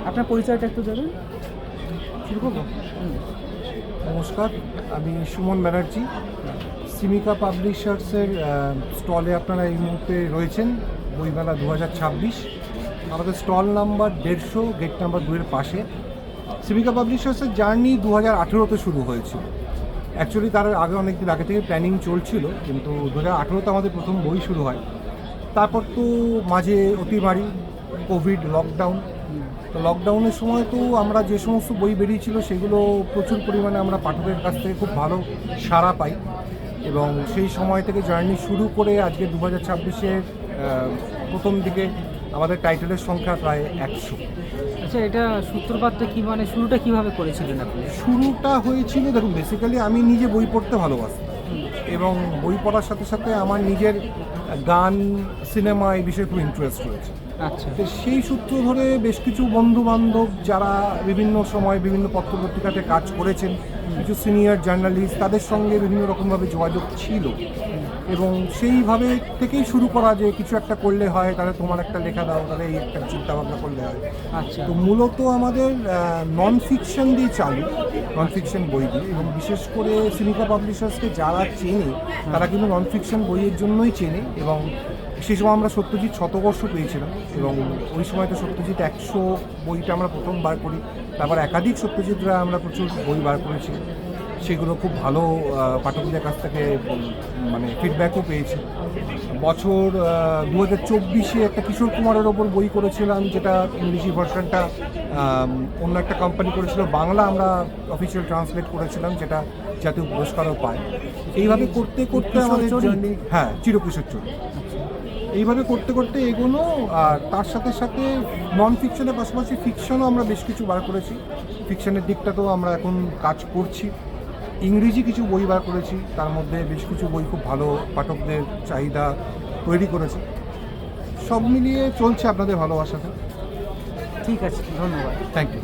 আপনার পরিচয়টা একটু দেবেন। শুরু করবো? নমস্কার, আমি সুমন ব্যানার্জি। সিমিকা পাবলিশার্সের স্টলে আপনারা এই মুহূর্তে রয়েছেন। বইমেলা 2026, আমাদের স্টল নাম্বার 150, গেট নাম্বার 2-এর পাশে। সিমিকা পাবলিশার্সের জার্নি 2018-তে শুরু হয়েছিল। অ্যাকচুয়ালি তার আগে অনেক দিন আগে থেকে প্ল্যানিং চলছিল, কিন্তু 2018-তে আমাদের প্রথম বই শুরু হয়। তারপর তো মাঝে অতিমারি, কোভিড, লকডাউন। তো লকডাউনের সময় তো আমরা যে সমস্ত বই বেরিয়েছিল সেগুলো প্রচুর পরিমাণে আমরা পাঠকের কাছ থেকে খুব ভালো সাড়া পাই, এবং সেই সময় থেকে জার্নি শুরু করে আজকে 2026-এর প্রথম দিকে আমাদের টাইটেলের সংখ্যা প্রায় 100। আচ্ছা, এটা সূত্রপাতটা কি, মানে শুরুটা কিভাবে করেছিলেন আপনি? শুরুটা হয়েছিল, দেখুন, বেসিক্যালি আমি নিজে বই পড়তে ভালোবাসতাম, এবং বই পড়ার সাথে সাথে আমার নিজের গান, সিনেমা এই বিষয়ে খুব ইন্টারেস্ট রয়েছে। আচ্ছা। তো সেই সূত্র ধরে বেশ কিছু বন্ধু বান্ধব যারা বিভিন্ন সময় বিভিন্ন পত্রপত্রিকাতে কাজ করেছেন, কিছু সিনিয়র জার্নালিস্ট, তাদের সঙ্গে বিভিন্ন রকমভাবে যোগাযোগ ছিল, এবং সেইভাবে থেকেই শুরু করা যে কিছু একটা করলে হয়, তাহলে তোমার একটা লেখা দাও, তাহলে এই একটা চিন্তাভাবনা করলে হয়। আচ্ছা। তো মূলত আমাদের নন ফিকশন দিয়ে চালু, নন ফিকশন বই দিয়ে, এবং বিশেষ করে সিমিকা পাবলিশার্সকে যারা চেনে তারা কিন্তু নন ফিকশন বইয়ের জন্যই চেনে। এবং সেই সময় আমরা সত্যজিৎ শতবর্ষ পেয়েছিলাম, এবং ওই সময় তো সত্যজিৎ 100 বইটা আমরা প্রথম বার করি, তারপর একাধিক সত্যজিৎরা আমরা প্রচুর বই বার করেছি, সেগুলো খুব ভালো পাঠকদের কাছ থেকে মানে ফিডব্যাকও পেয়েছি। বছর 2024-এ একটা কিশোর কুমারের ওপর বই করেছিলাম, যেটা ইংরেজি ভার্সনটা অন্য একটা কোম্পানি করেছিল, বাংলা আমরা অফিসিয়াল ট্রান্সলেট করেছিলাম, যেটা জাতীয় পুরস্কারও পায়। এইভাবে করতে করতে আমাদের জার্নি, হ্যাঁ, চিরকিশোর চরিত্র, এইভাবে করতে করতে এগোনো। আর তার সাথে সাথে নন ফিকশনের পাশাপাশি ফিকশনও আমরা বেশ কিছু বার করেছি। ফিকশনের দিকটাতেও আমরা এখন কাজ করছি। ইংরেজি কিছু বই বার করেছি, তার মধ্যে বেশ কিছু বই খুব ভালো পাঠকদের চাহিদা তৈরি করেছে। সব মিলিয়ে চলছে আপনাদের ভালোবাসাতে। ঠিক আছে, ধন্যবাদ। Thank you.